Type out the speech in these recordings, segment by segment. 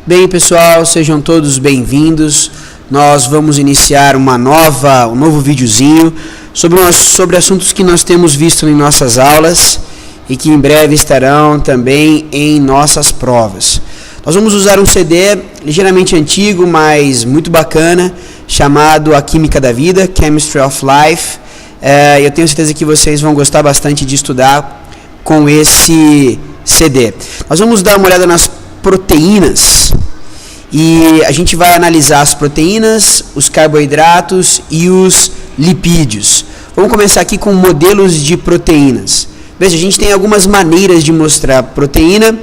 Bem, pessoal, sejam todos bem-vindos. Nós vamos iniciar um novo videozinho sobre assuntos que nós temos visto em nossas aulas e que em breve estarão também em nossas provas. Nós vamos usar um CD ligeiramente antigo, mas muito bacana, chamado A Química da Vida, Chemistry of Life. Eu tenho certeza que vocês vão gostar bastante de estudar com esse CD. Nós vamos dar uma olhada nas proteínas e a gente vai analisar as proteínas, os carboidratos e os lipídios. Vamos começar aqui com modelos de proteínas. Veja, a gente tem algumas maneiras de mostrar proteína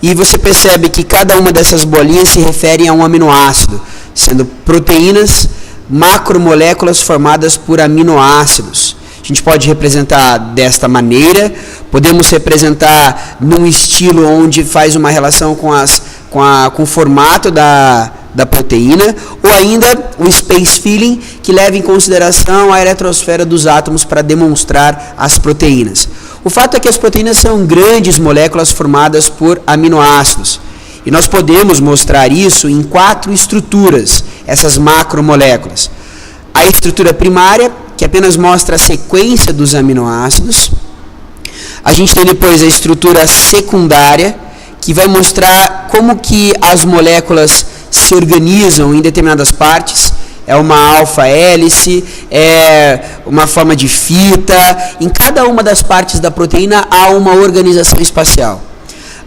e você percebe que cada uma dessas bolinhas se refere a um aminoácido, sendo proteínas, macromoléculas formadas por aminoácidos. A gente pode representar desta maneira, podemos representar num estilo onde faz uma relação com o formato da proteína, ou ainda o space filling, que leva em consideração a eletrosfera dos átomos para demonstrar as proteínas. O fato é que as proteínas são grandes moléculas formadas por aminoácidos, e nós podemos mostrar isso em 4 estruturas, essas macromoléculas. A estrutura primária, que apenas mostra a sequência dos aminoácidos. A gente tem depois a estrutura secundária, que vai mostrar como que as moléculas se organizam em determinadas partes. É uma alfa-hélice, é uma forma de fita. Em cada uma das partes da proteína há uma organização espacial.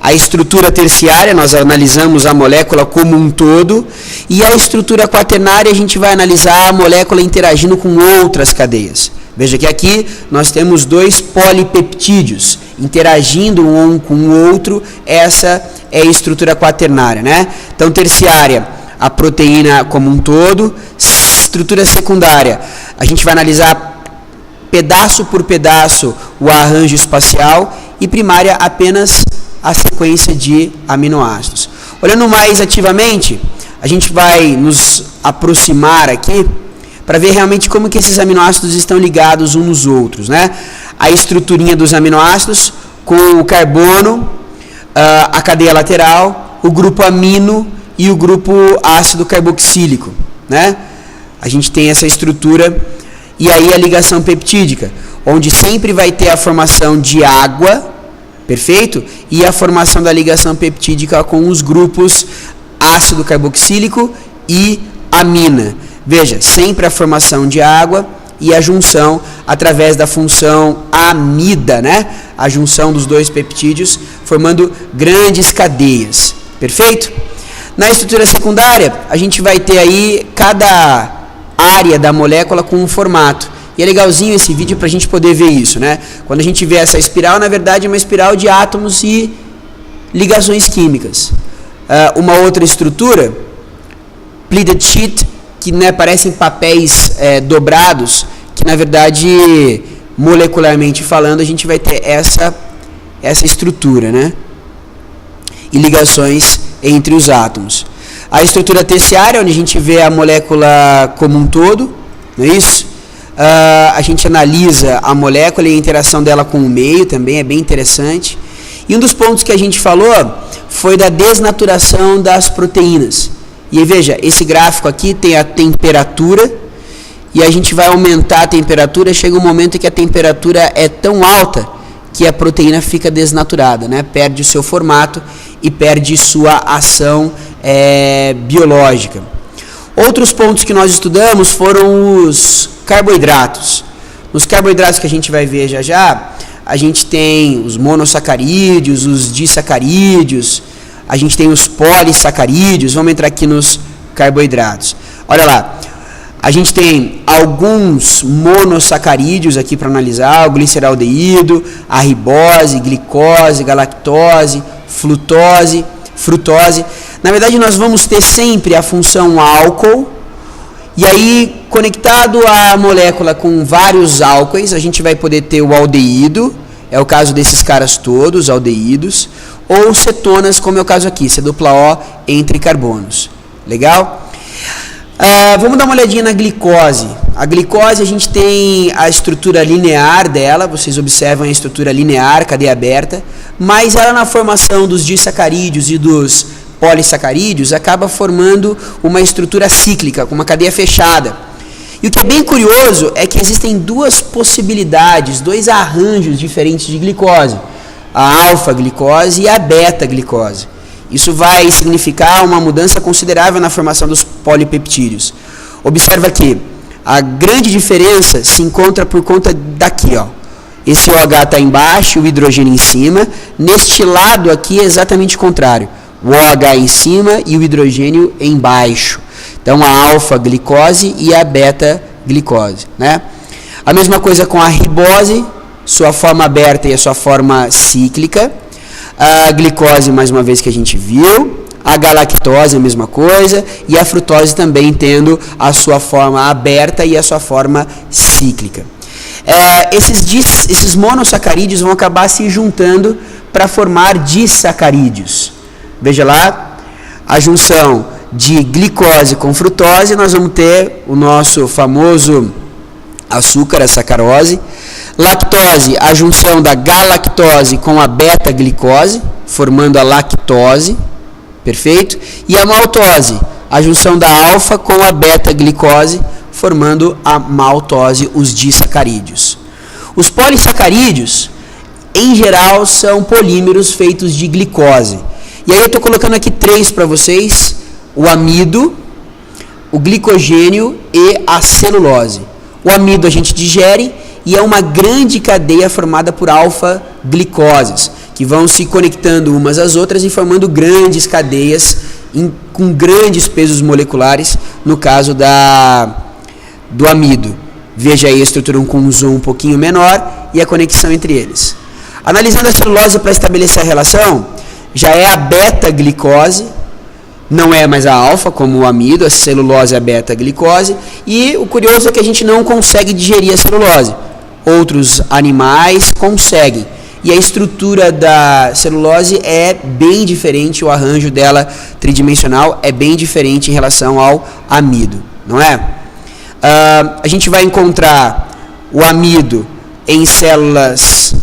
A estrutura terciária, nós analisamos a molécula como um todo, e a estrutura quaternária, a gente vai analisar a molécula interagindo com outras cadeias. Veja que aqui nós temos 2 polipeptídeos interagindo um com o outro, essa é a estrutura quaternária, né? Então, terciária, a proteína como um todo. Estrutura secundária, a gente vai analisar pedaço por pedaço o arranjo espacial, e primária apenas a sequência de aminoácidos. Olhando mais ativamente, a gente vai nos aproximar aqui para ver realmente como que esses aminoácidos estão ligados uns nos outros, né? A estruturinha dos aminoácidos com o carbono, a cadeia lateral, o grupo amino e o grupo ácido carboxílico, né? A gente tem essa estrutura, e aí a ligação peptídica, onde sempre vai ter a formação de água, perfeito? E a formação da ligação peptídica com os grupos ácido carboxílico e amina. Veja, sempre a formação de água e a junção através da função amida, né? A junção dos 2 peptídeos formando grandes cadeias. Perfeito? Na estrutura secundária, a gente vai ter aí cada área da molécula com um formato. E é legalzinho esse vídeo para a gente poder ver isso, né? Quando a gente vê essa espiral, na verdade é uma espiral de átomos e ligações químicas. Uma outra estrutura, pleated sheet, que, né, parecem papéis dobrados, que na verdade, molecularmente falando, a gente vai ter essa estrutura, né? E ligações entre os átomos. A estrutura terciária, onde a gente vê a molécula como um todo, não é isso? A gente analisa a molécula e a interação dela com o meio, também é bem interessante. E um dos pontos que a gente falou foi da desnaturação das proteínas. E veja, esse gráfico aqui tem a temperatura, e a gente vai aumentar a temperatura, chega um momento em que a temperatura é tão alta que a proteína fica desnaturada, né? Perde o seu formato e perde sua ação biológica. Outros pontos que nós estudamos foram os carboidratos. Nos carboidratos que a gente vai ver já já, a gente tem os monossacarídeos, os disacarídeos, a gente tem os polissacarídeos. Vamos entrar aqui nos carboidratos. Olha lá, a gente tem alguns monossacarídeos aqui para analisar: o gliceraldeído, a ribose, glicose, galactose, frutose. Na verdade, nós vamos ter sempre a função álcool, e aí, conectado à molécula com vários álcoois, a gente vai poder ter o aldeído, é o caso desses caras todos, aldeídos, ou cetonas, como é o caso aqui, C+O entre carbonos. Legal? Vamos dar uma olhadinha na glicose. A glicose, a gente tem a estrutura linear dela, vocês observam a estrutura linear, cadeia aberta, mas ela na formação dos disacarídeos e dos polissacarídeos acaba formando uma estrutura cíclica, com uma cadeia fechada. E o que é bem curioso é que existem duas possibilidades, dois arranjos diferentes de glicose, a alfa-glicose e a beta-glicose. Isso vai significar uma mudança considerável na formação dos polipeptídeos. Observa que a grande diferença se encontra por conta daqui, ó. Esse OH está embaixo, o hidrogênio em cima. Neste lado aqui é exatamente o contrário. O OH em cima e o hidrogênio embaixo. Então, a alfa-glicose e a beta-glicose, né? A mesma coisa com a ribose, sua forma aberta e a sua forma cíclica. A glicose, mais uma vez que a gente viu. A galactose, a mesma coisa. E a frutose também tendo a sua forma aberta e a sua forma cíclica. Esses monossacarídeos vão acabar se juntando para formar disacarídeos. Veja lá, a junção de glicose com frutose, nós vamos ter o nosso famoso açúcar, a sacarose. Lactose, a junção da galactose com a beta-glicose, formando a lactose, perfeito? E a maltose, a junção da alfa com a beta-glicose, formando a maltose, os disacarídeos. Os polissacarídeos, em geral, são polímeros feitos de glicose. E aí eu estou colocando aqui 3 para vocês: o amido, o glicogênio e a celulose. O amido a gente digere e é uma grande cadeia formada por alfa-glicoses, que vão se conectando umas às outras e formando grandes cadeias com grandes pesos moleculares, no caso do amido. Veja aí a estrutura com um zoom um pouquinho menor e a conexão entre eles. Analisando a celulose para estabelecer a relação, já é a beta-glicose, não é mais a alfa, como o amido, a celulose é a beta-glicose, e o curioso é que a gente não consegue digerir a celulose. Outros animais conseguem. E a estrutura da celulose é bem diferente, o arranjo dela tridimensional é bem diferente em relação ao amido, não é? A gente vai encontrar o amido em células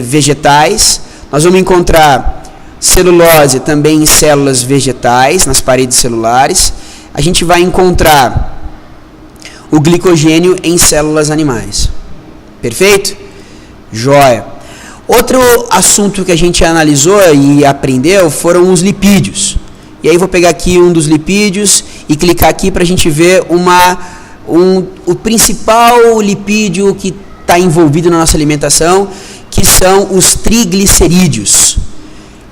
vegetais, nós vamos encontrar celulose também em células vegetais, nas paredes celulares, a gente vai encontrar o glicogênio em células animais. Perfeito? Joia. Outro assunto que a gente analisou e aprendeu foram os lipídios. E aí vou pegar aqui um dos lipídios e clicar aqui para a gente ver o principal lipídio que está envolvido na nossa alimentação, que são os triglicerídeos.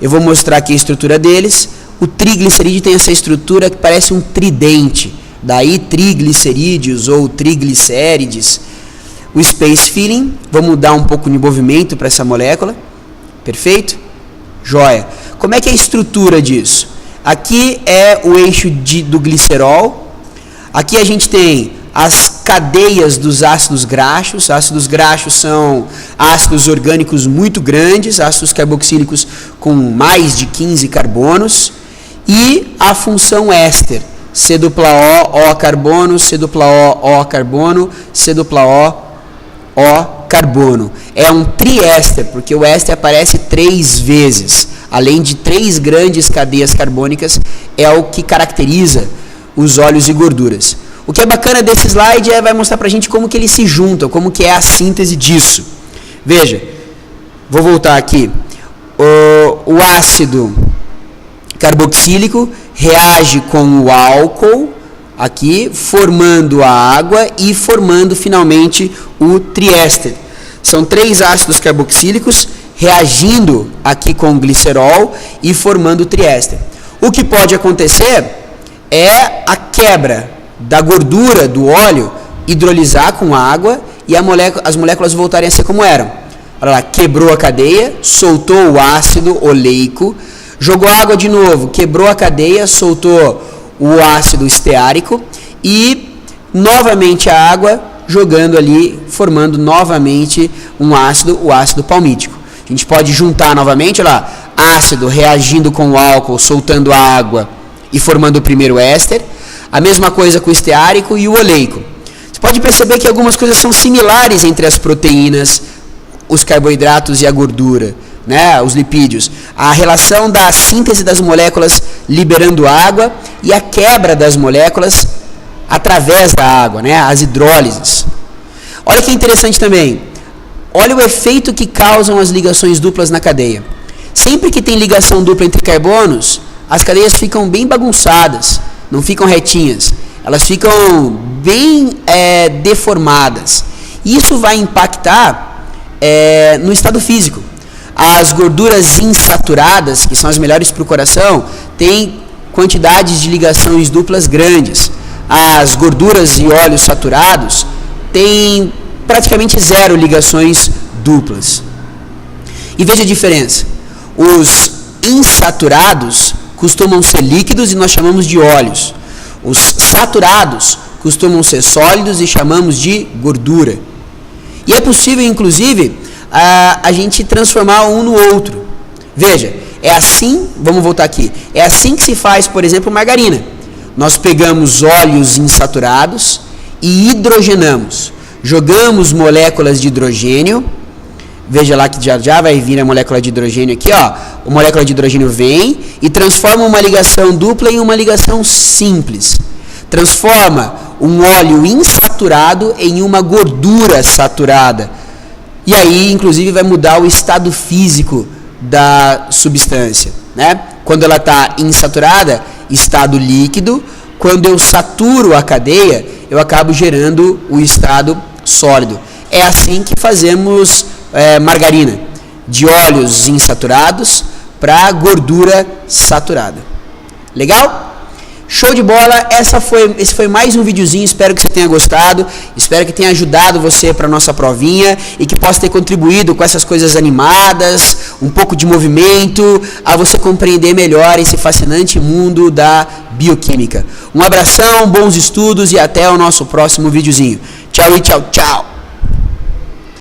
Eu vou mostrar aqui a estrutura deles. O triglicerídeo tem essa estrutura que parece um tridente, daí triglicerídeos ou triglicérides. O space filling, vamos dar um pouco de movimento para essa molécula, perfeito? Joia. Como é que é a estrutura disso? Aqui é o eixo do glicerol, aqui a gente tem as cadeias dos ácidos graxos. Ácidos graxos são ácidos orgânicos muito grandes, ácidos carboxílicos com mais de 15 carbonos, e a função éster, C-O, O carbono, C-O, O carbono, C-O, O carbono. É um triéster, porque o éster aparece 3 vezes. Além de 3 grandes cadeias carbônicas, é o que caracteriza os óleos e gorduras. O que é bacana desse slide vai mostrar pra gente como que eles se juntam, como que é a síntese disso. Veja, vou voltar aqui. O ácido carboxílico reage com o álcool, aqui, formando a água e formando finalmente o triéster. São 3 ácidos carboxílicos reagindo aqui com o glicerol e formando o triéster. O que pode acontecer é a quebra da gordura do óleo, hidrolisar com água e as moléculas voltarem a ser como eram. Olha lá, quebrou a cadeia, soltou o ácido oleico, jogou água de novo, quebrou a cadeia, soltou o ácido esteárico e novamente a água jogando ali, formando novamente o ácido palmítico. A gente pode juntar novamente, olha lá, ácido reagindo com o álcool, soltando a água e formando o primeiro éster. A mesma coisa com o esteárico e o oleico. Você pode perceber que algumas coisas são similares entre as proteínas, os carboidratos e a gordura. né, os lipídios, a relação da síntese das moléculas liberando água e a quebra das moléculas através da água, né, as hidrólises. Olha que interessante também, olha o efeito que causam as ligações duplas na cadeia. Sempre que tem ligação dupla entre carbonos, as cadeias ficam bem bagunçadas, não ficam retinhas, elas ficam bem deformadas. Isso vai impactar no estado físico. As gorduras insaturadas, que são as melhores para o coração, têm quantidades de ligações duplas grandes. As gorduras e óleos saturados têm praticamente zero ligações duplas. E veja a diferença. Os insaturados costumam ser líquidos e nós chamamos de óleos. Os saturados costumam ser sólidos e chamamos de gordura. E é possível, inclusive, a gente transformar um no outro. Veja, é assim, vamos voltar aqui, é assim que se faz, por exemplo, margarina. Nós pegamos óleos insaturados e hidrogenamos. Jogamos moléculas de hidrogênio, veja lá que já vai vir a molécula de hidrogênio aqui, ó. A molécula de hidrogênio vem e transforma uma ligação dupla em uma ligação simples. Transforma um óleo insaturado em uma gordura saturada. E aí, inclusive, vai mudar o estado físico da substância, né? Quando ela está insaturada, estado líquido. Quando eu saturo a cadeia, eu acabo gerando o estado sólido. É assim que fazemos margarina, de óleos insaturados para gordura saturada. Legal? Show de bola, esse foi mais um videozinho, espero que você tenha gostado, espero que tenha ajudado você para a nossa provinha e que possa ter contribuído com essas coisas animadas, um pouco de movimento, a você compreender melhor esse fascinante mundo da bioquímica. Um abração, bons estudos e até o nosso próximo videozinho. Tchau e tchau, tchau!